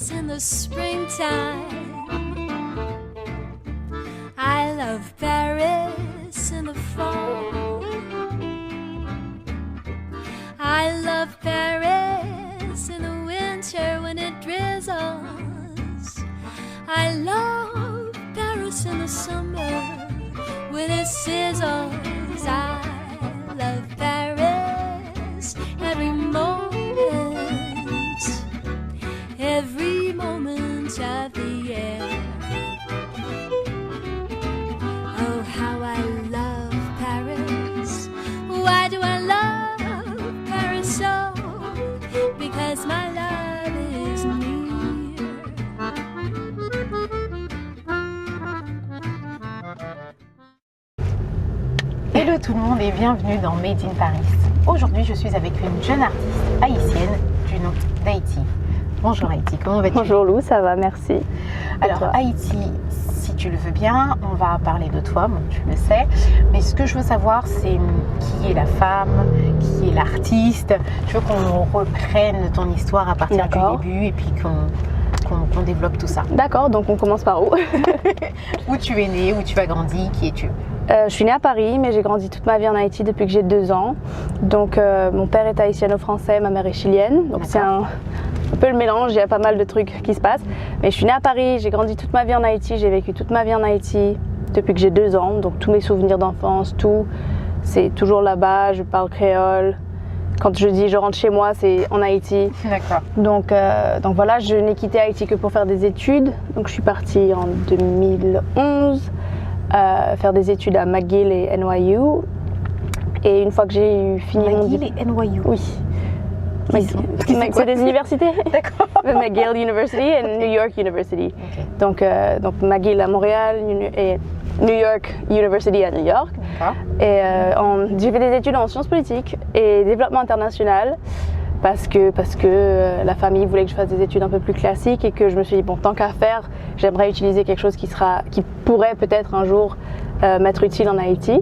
Paris in the springtime. I love Paris in the fall. I love Paris in the winter when it drizzles. I love Paris in the summer when it sizzles. I love Paris every moment of the year. Oh, how I love Paris. Why do I love Paris so? Because my love is near. Hello tout le monde et bienvenue dans Made in Paris. Aujourd'hui, je suis avec une jeune artiste haïtienne du nom d'Haïti. Bonjour Haïti, comment vas-tu? Bonjour Lou, ça va, merci. Alors Haïti, si tu le veux bien, on va parler de toi, bon, tu le sais. Mais ce que je veux savoir, c'est qui est la femme, qui est l'artiste. Je veux qu'on reprenne ton histoire à partir du début et puis qu'on développe tout ça. D'accord, donc on commence par où? Où tu es née, où tu as grandi, qui es-tu? Je suis née à Paris, mais j'ai grandi toute ma vie en Haïti depuis que j'ai 2 ans. Donc mon père est haïtiano-français, ma mère est chilienne. Donc c'est un peu le mélange, il y a pas mal de trucs qui se passent. Mais je suis née à Paris, j'ai grandi toute ma vie en Haïti, j'ai vécu toute ma vie en Haïti depuis que j'ai 2 ans. Donc tous mes souvenirs d'enfance, tout, c'est toujours là-bas, je parle créole. Quand je dis je rentre chez moi, c'est en Haïti. D'accord. Donc voilà, je n'ai quitté Haïti que pour faire des études. Donc je suis partie en 2011. Faire des études à McGill et NYU. Et une fois que j'ai eu fini mon McGill et NYU? Oui. C'est des universités. D'accord. McGill University et New York University. Okay. Donc McGill à Montréal et New York University à New York. Et j'ai fait des études en sciences politiques et développement international. Parce que la famille voulait que je fasse des études un peu plus classiques et que je me suis dit, bon, tant qu'à faire, j'aimerais utiliser quelque chose qui pourrait peut-être un jour m'être utile en Haïti.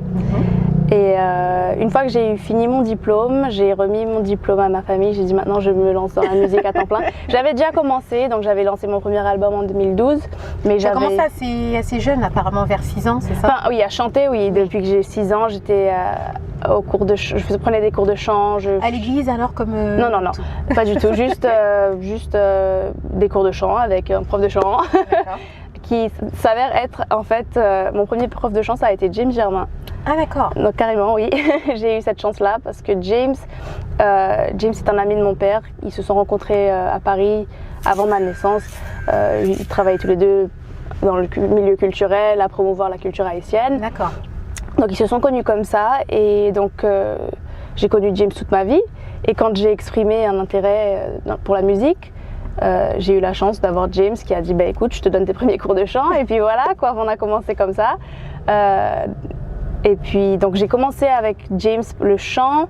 Et une fois que j'ai fini mon diplôme, j'ai remis mon diplôme à ma famille, j'ai dit maintenant je me lance dans la musique à temps plein. J'avais déjà commencé, donc j'avais lancé mon premier album en 2012. Mais tu as commencé assez jeune, apparemment vers 6 ans, c'est ça? Enfin, oui, à chanter, oui. Depuis que j'ai 6 ans, j'étais au cours de je prenais des cours de chant. À l'église alors comme Non, pas du tout. Juste des cours de chant avec un prof de chant. Qui s'avère être en fait mon premier prof de chant, ça a été James Germain. Ah d'accord. Donc carrément oui, j'ai eu cette chance là parce que James est un ami de mon père. Ils se sont rencontrés à Paris avant ma naissance. Ils travaillent tous les deux dans le milieu culturel, à promouvoir la culture haïtienne. D'accord. Donc ils se sont connus comme ça et donc j'ai connu James toute ma vie. Et quand j'ai exprimé un intérêt pour la musique, j'ai eu la chance d'avoir James qui a dit bah, écoute, je te donne tes premiers cours de chant et puis voilà quoi, on a commencé comme ça. Et puis donc j'ai commencé avec James le chant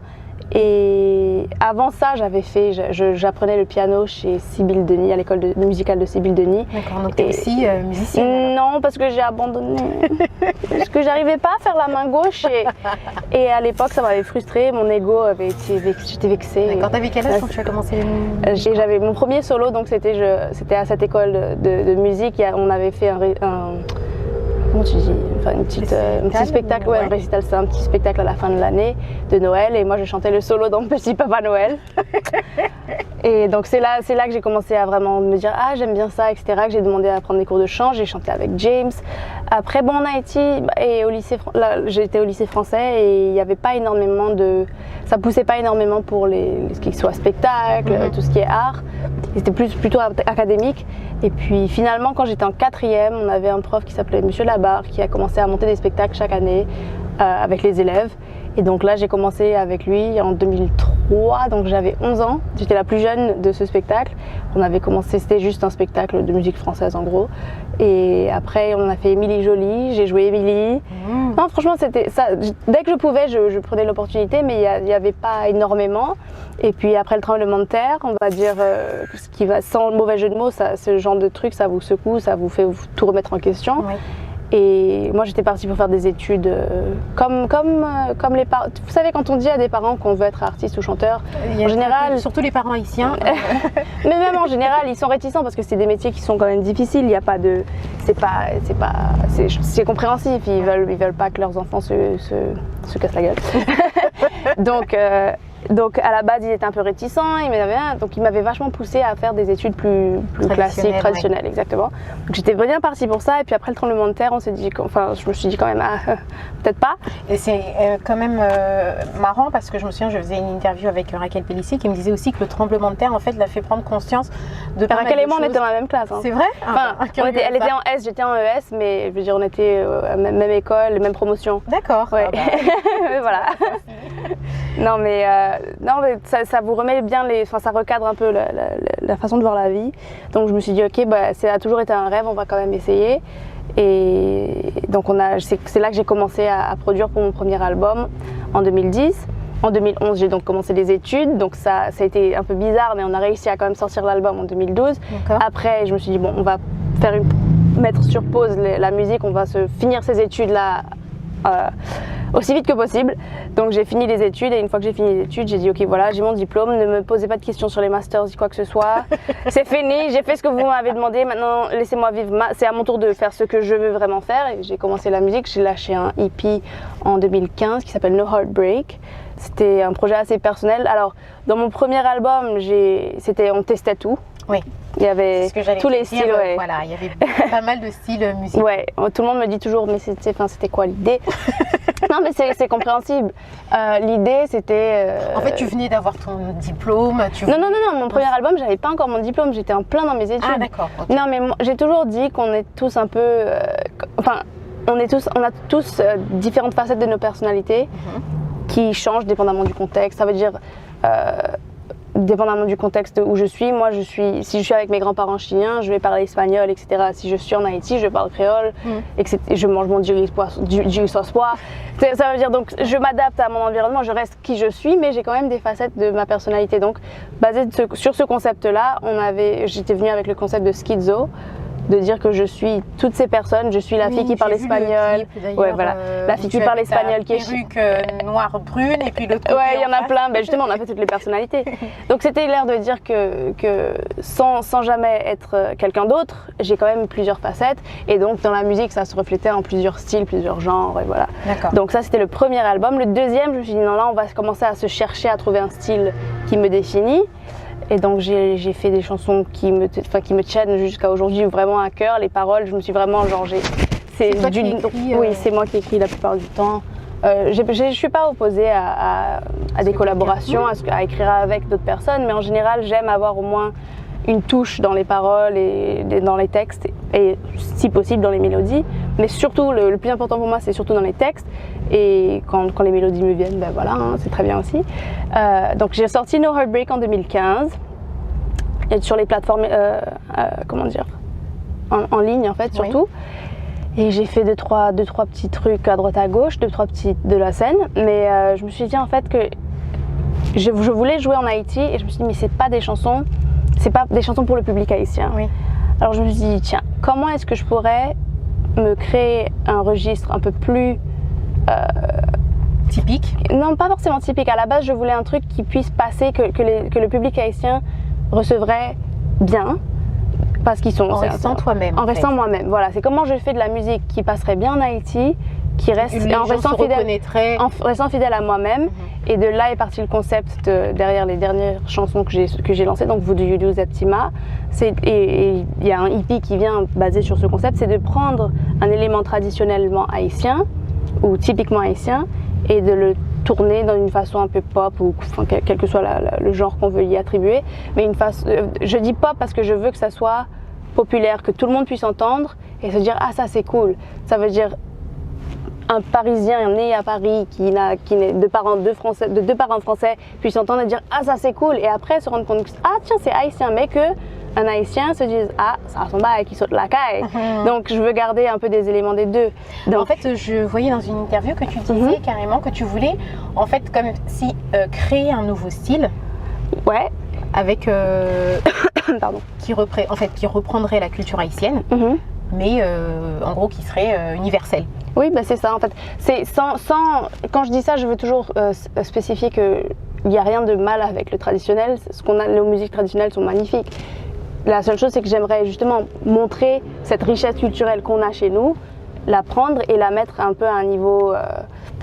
et avant ça j'apprenais le piano chez Sybille Denis, à l'école musicale de Sybille Denis. D'accord, donc tu es aussi musicienne? Non, parce que j'ai abandonné. Parce que j'arrivais pas à faire la main gauche et à l'époque ça m'avait frustrée, mon ego j'étais vexée. D'accord, t'avais quel âge quand tu as commencé? J'avais mon premier solo, donc c'était à cette école de musique, on avait fait un comment tu dis, enfin, un petit spectacle, ouais, un récital, c'est un petit spectacle à la fin de l'année de Noël et moi je chantais le solo dans Petit Papa Noël. Et donc c'est là que j'ai commencé à vraiment me dire ah j'aime bien ça, etc. Que j'ai demandé à prendre des cours de chant, j'ai chanté avec James. Après bon en Haïti et au lycée, j'étais au lycée français et il n'y avait pas énormément ça poussait pas énormément pour ce qui soit spectacle, tout ce qui est art. C'était plutôt académique. Et puis finalement quand j'étais en 4e, on avait un prof qui s'appelait Monsieur Labarre qui a commencé à monter des spectacles chaque année avec les élèves. Et donc là j'ai commencé avec lui en 2003, donc j'avais 11 ans, j'étais la plus jeune de ce spectacle. On avait commencé, c'était juste un spectacle de musique française en gros. Et après on a fait Émilie Jolie, j'ai joué Émilie. Non franchement c'était ça, dès que je pouvais je prenais l'opportunité mais il n'y avait pas énormément. Et puis après le tremblement de terre, on va dire, ce qui va, sans mauvais jeu de mots, ce genre de truc ça vous secoue, ça vous fait tout remettre en question. Oui. Et moi, j'étais partie pour faire des études comme les parents. Vous savez, quand on dit à des parents qu'on veut être artiste ou chanteur, en général... Surtout les parents haïtiens. Mais même en général, ils sont réticents parce que c'est des métiers qui sont quand même difficiles. Il n'y a pas de... C'est compréhensif. Ils veulent pas que leurs enfants se cassent la gueule. Donc à la base, ils étaient un peu réticents, donc ils m'avaient vachement poussé à faire des études plus classiques, traditionnelles, ouais. Exactement. Donc j'étais bien partie pour ça, et puis après le tremblement de terre, je me suis dit quand même, peut-être pas. Et c'est quand même marrant parce que je me souviens, je faisais une interview avec Raquel Pellissier qui me disait aussi que le tremblement de terre, en fait, l'a fait prendre conscience de pas mal de choses. Raquel et moi, on était dans la même classe. Hein. C'est vrai? Elle était en S, j'étais en ES, mais je veux dire, on était à même école, même promotion. D'accord. Ouais. Voilà. Non mais ça vous remet bien ça recadre un peu la façon de voir la vie. Donc je me suis dit ok, ça a toujours été un rêve, on va quand même essayer. Et donc c'est là que j'ai commencé à produire pour mon premier album en 2010. En 2011, j'ai donc commencé les études, donc ça a été un peu bizarre, mais on a réussi à quand même sortir l'album en 2012. Après, je me suis dit bon, on va mettre sur pause la musique, on va se finir ces études là. Aussi vite que possible. Donc j'ai fini les études, et une fois que j'ai fini les études, j'ai dit ok, voilà, j'ai mon diplôme, ne me posez pas de questions sur les masters ni quoi que ce soit. C'est fini, j'ai fait ce que vous m'avez demandé, maintenant laissez-moi vivre, c'est à mon tour de faire ce que je veux vraiment faire. Et j'ai commencé la musique, j'ai lâché un EP en 2015 qui s'appelle No Heartbreak. C'était un projet assez personnel. Alors dans mon premier album, on testait tout. Oui. Il y avait tous les styles, ouais. Voilà, il y avait pas mal de styles musicaux. Ouais, tout le monde me dit toujours, mais c'était quoi l'idée? Non, mais c'est compréhensible. L'idée, c'était... En fait, tu venais d'avoir ton diplôme. Non, mon premier album, j'avais pas encore mon diplôme, j'étais en plein dans mes études. Ah, d'accord. Okay. Non, mais j'ai toujours dit qu'on est tous un peu... on a tous différentes facettes de nos personnalités qui changent dépendamment du contexte. Ça veut dire... dépendamment du contexte où je suis, si je suis avec mes grands-parents chiliens, je vais parler espagnol, etc. Si je suis en Haïti, je parle créole, etc. Je mange mon du sauce pois. Ça veut dire, donc, je m'adapte à mon environnement, je reste qui je suis, mais j'ai quand même des facettes de ma personnalité. Donc, basé sur ce concept-là, j'étais venue avec le concept de schizo, de dire que je suis toutes ces personnes, je suis la fille qui parle espagnol, la fille qui parle espagnol, qui est perruque noire brune, et puis l'autre côté. Ouais, il y en a plein. Justement, on a fait toutes les personnalités. Donc c'était l'air de dire que sans jamais être quelqu'un d'autre, j'ai quand même plusieurs facettes, et donc dans la musique, ça se reflétait en plusieurs styles, plusieurs genres, et voilà. D'accord. Donc ça, c'était le premier album. Le deuxième, je me suis dit non, là, on va commencer à se chercher à trouver un style qui me définit. Et donc j'ai fait des chansons qui me tiennent jusqu'à aujourd'hui vraiment à cœur. Les paroles, je me suis vraiment C'est toi qui écris, Oui, c'est moi qui écris la plupart du temps. Je suis pas opposée à des collaborations, à écrire avec d'autres personnes, mais en général, j'aime avoir au moins une touche dans les paroles et dans les textes, et si possible dans les mélodies. Mais surtout, le plus important pour moi, c'est surtout dans les textes. Et quand les mélodies me viennent, ben voilà, c'est très bien aussi. Donc j'ai sorti No Heartbreak en 2015, et sur les plateformes, en ligne en fait, surtout. Oui. Et j'ai fait deux, trois petits trucs à droite à gauche, deux, trois petits de la scène. Mais je me suis dit en fait que je voulais jouer en Haïti, et je me suis dit mais c'est pas des chansons pour le public haïtien. Oui. Alors je me suis dit tiens, comment est-ce que je pourrais me créer un registre un peu plus typique? Non, pas forcément typique. À la base, je voulais un truc qui puisse passer, que le public haïtien recevrait bien, parce qu'ils sont... En restant toi-même. En restant moi-même, voilà. C'est comment je fais de la musique qui passerait bien en Haïti, qui reste en restant fidèle à moi-même. Et de là est parti le concept derrière les dernières chansons que j'ai lancées, donc Voodoo You Do Zeptima. Et il y a un hippie qui vient basé sur ce concept, c'est de prendre un élément traditionnellement haïtien ou typiquement haïtien et de le tourner dans une façon un peu pop, ou quel que soit le genre qu'on veut y attribuer. Mais je dis pop parce que je veux que ça soit populaire, que tout le monde puisse entendre et se dire ah ça c'est cool. Ça veut dire un Parisien né à Paris qui est de deux parents français puisse entendre et dire ah ça c'est cool, et après se rendre compte que ah tiens c'est haïtien, mais que un haïtien se dise ah ça ressemble à qui saute la caille. Donc je veux garder un peu des éléments des deux. Donc, en fait je voyais dans une interview que tu disais carrément que tu voulais en fait comme si créer un nouveau style. Ouais. Avec pardon. Qui reprendrait la culture haïtienne, mais en gros qui serait universel. Oui, bah c'est ça en fait. C'est quand je dis ça, je veux toujours spécifier qu'il n'y a rien de mal avec le traditionnel. Les musiques traditionnelles sont magnifiques. La seule chose, c'est que j'aimerais justement montrer cette richesse culturelle qu'on a chez nous, la prendre et la mettre un peu à un niveau,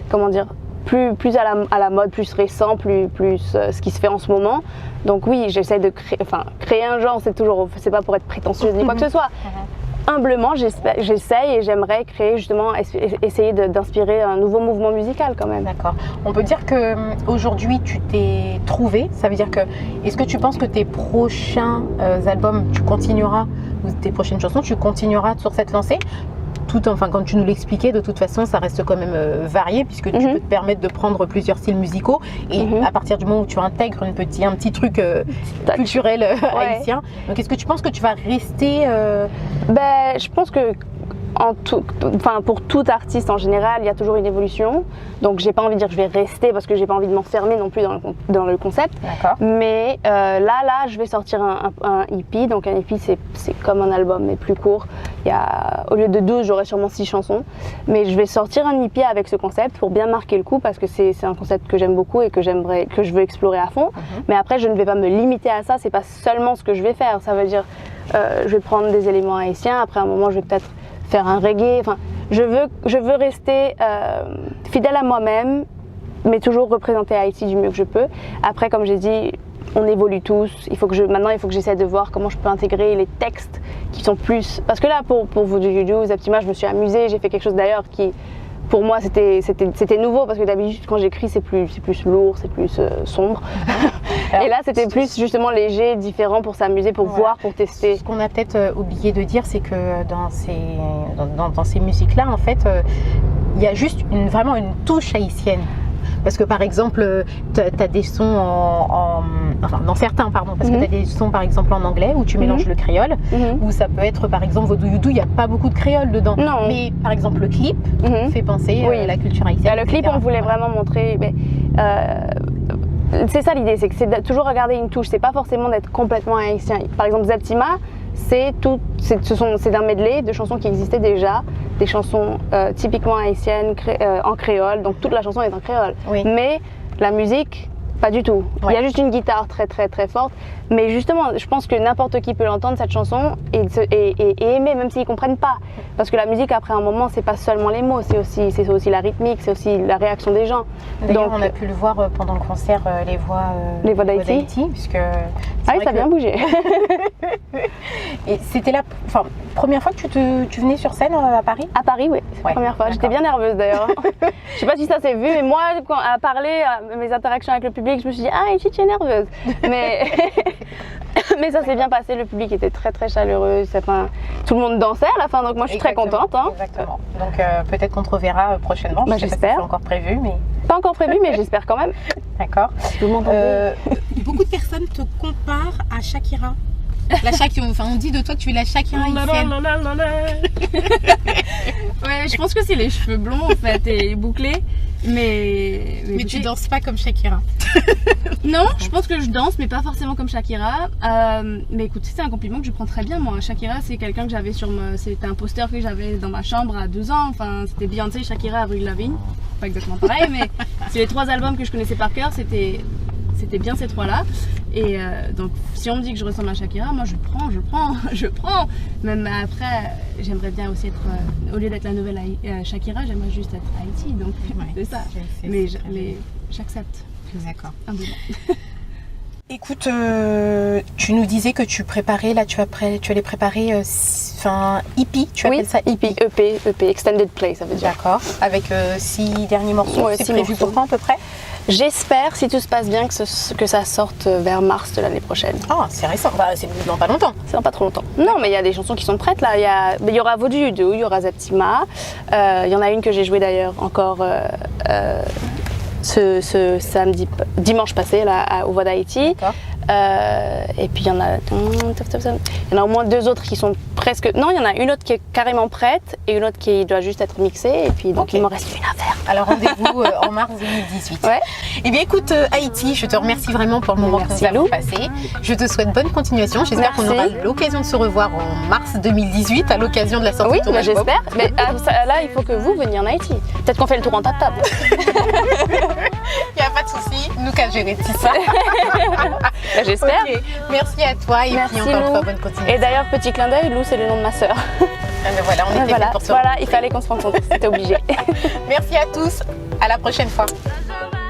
comment dire, plus à la mode, plus récent, plus ce qui se fait en ce moment. Donc oui, j'essaie de créer un genre, c'est pas pour être prétentieuse ni quoi que ce soit. Humblement, j'essaye et j'aimerais créer justement, essayer d'inspirer un nouveau mouvement musical quand même. D'accord. On peut dire qu'aujourd'hui tu t'es trouvé, ça veut dire que, est-ce que tu penses que tes prochains albums, tu continueras, ou tes prochaines chansons, tu continueras sur cette lancée? Quand tu nous l'expliquais, de toute façon, ça reste quand même varié puisque tu peux te permettre de prendre plusieurs styles musicaux et à partir du moment où tu intègres un petit truc culturel haïtien. Donc, est-ce que tu penses que tu vas rester Je pense que pour tout artiste en général, il y a toujours une évolution. Donc, j'ai pas envie de dire que je vais rester parce que j'ai pas envie de m'enfermer non plus dans le concept. D'accord. Mais là, je vais sortir un EP. Donc, un EP, c'est comme un album, mais plus court. Au lieu de 12, j'aurai sûrement 6 chansons. Mais je vais sortir un EP avec ce concept pour bien marquer le coup parce que c'est un concept que j'aime beaucoup et que je veux explorer à fond. Mais après, je ne vais pas me limiter à ça. C'est pas seulement ce que je vais faire. Ça veut dire, je vais prendre des éléments haïtiens. Après, à un moment, je vais peut-être faire un reggae. Enfin, je veux rester fidèle à moi-même, mais toujours représenter Haïti du mieux que je peux. Après, comme j'ai dit, on évolue tous. Maintenant, il faut que j'essaie de voir comment je peux intégrer les textes qui sont plus... Parce que là, pour Voodoo You, Zeptima, je me suis amusée. J'ai fait quelque chose d'ailleurs qui, pour moi, c'était nouveau parce que d'habitude, quand j'écris, c'est plus lourd, c'est plus sombre. Et là, c'était plus justement léger, différent pour s'amuser, pour voir, pour tester. Ce qu'on a peut-être oublié de dire, c'est que dans ces musiques-là, en fait, il y a juste vraiment une touche haïtienne. Parce que par exemple, tu as des sons dans certains, pardon, parce que tu as des sons par exemple en anglais où tu mélanges le créole, ou ça peut être par exemple Voodoo You, il n'y a pas beaucoup de créole dedans. Non. Mais par exemple, le clip fait penser à la culture haïtienne. Le clip, on voulait vraiment montrer. C'est ça l'idée, c'est de toujours regarder une touche, c'est pas forcément d'être complètement haïtien. Par exemple, Zeptima, c'est un medley de chansons qui existaient déjà, des chansons typiquement haïtiennes en créole, donc toute la chanson est en créole. Oui. Mais la musique, pas du tout. Ouais. Il y a juste une guitare très très très forte, mais justement, je pense que n'importe qui peut l'entendre cette chanson et aimer, même s'ils comprennent pas. Parce que la musique, après un moment, c'est pas seulement les mots, c'est aussi la rythmique, c'est aussi la réaction des gens. D'ailleurs, on a pu le voir pendant le concert, les voix d'Haïti, puisque ça a bien bougé. Et c'était la première fois que tu venais sur scène à Paris? À Paris, oui, c'est la première fois. J'étais bien nerveuse d'ailleurs. Je sais pas si ça s'est vu, mais moi, à parler, à mes interactions avec le public, je me suis dit, Haïti, tu es nerveuse. Mais ça s'est bien passé, le public était très très chaleureux, tout le monde dansait à la fin, donc moi je suis très contente. Exactement, donc peut-être qu'on te reverra prochainement, j'espère. Pas si c'est encore prévu, mais... Pas encore prévu, mais j'espère quand même. D'accord. Vous m'entendez? Beaucoup de personnes te comparent à Shakira. On dit de toi que tu es la Shakira haïtienne. Ouais, je pense que c'est les cheveux blonds en fait et bouclés. Mais tu danses pas comme Shakira. Non, je pense que je danse, mais pas forcément comme Shakira. Mais écoute, c'est un compliment que je prends très bien. Moi, Shakira, c'est quelqu'un que j'avais c'était un poster que j'avais dans ma chambre à 2 ans. Enfin, c'était Beyoncé, Shakira, Avril Lavigne. Pas exactement pareil, mais c'est les 3 albums que je connaissais par cœur. C'était bien ces 3-là. Et donc, si on me dit que je ressemble à Shakira, moi je prends. Même après, j'aimerais bien aussi être, au lieu d'être la nouvelle Shakira, j'aimerais juste être Haïti. Donc, c'est ça. Mais j'accepte. D'accord. Humblement. Écoute, tu nous disais que tu préparais, là tu allais préparer EP, tu appelles ça EP? EP, Extended Play, ça veut dire. D'accord, avec 6 derniers morceaux, c'est prévu pour quand à peu près? J'espère, si tout se passe bien, que ça sorte vers mars de l'année prochaine. Ah, c'est récent, c'est dans pas longtemps. C'est dans pas trop longtemps. Non, mais il y a des chansons qui sont prêtes là. Il y aura Voodoo You, il y aura Zeptima. Il y en a une que j'ai jouée d'ailleurs encore ce dimanche passé là, aux Voix d'Haïti. Et puis il y en a au moins 2 autres qui sont presque. Non, il y en a une autre qui est carrément prête et une autre qui doit juste être mixée. Et puis donc il m'en reste une à faire. Alors rendez-vous en mars 2018. Ouais. Eh bien écoute Haïti, je te remercie vraiment pour le moment que nous avons passé. Je te souhaite bonne continuation. J'espère qu'on aura l'occasion de se revoir en mars 2018 à l'occasion de la sortie de ton album. J'espère. Mais là, il faut que vous veniez en Haïti. Peut-être qu'on fait le tour en tap-tap. Il n'y a pas de souci, nous qu'à gérer tout ça. J'espère. Okay. Merci à toi et merci, puis encore une Lou. fois bonne continuation. Et d'ailleurs, petit clin d'œil, Lou, c'est le nom de ma sœur. Voilà, on était fait pour se rencontrer. Il fallait qu'on se rencontre, c'était obligé. Merci à tous, à la prochaine fois. That's all right.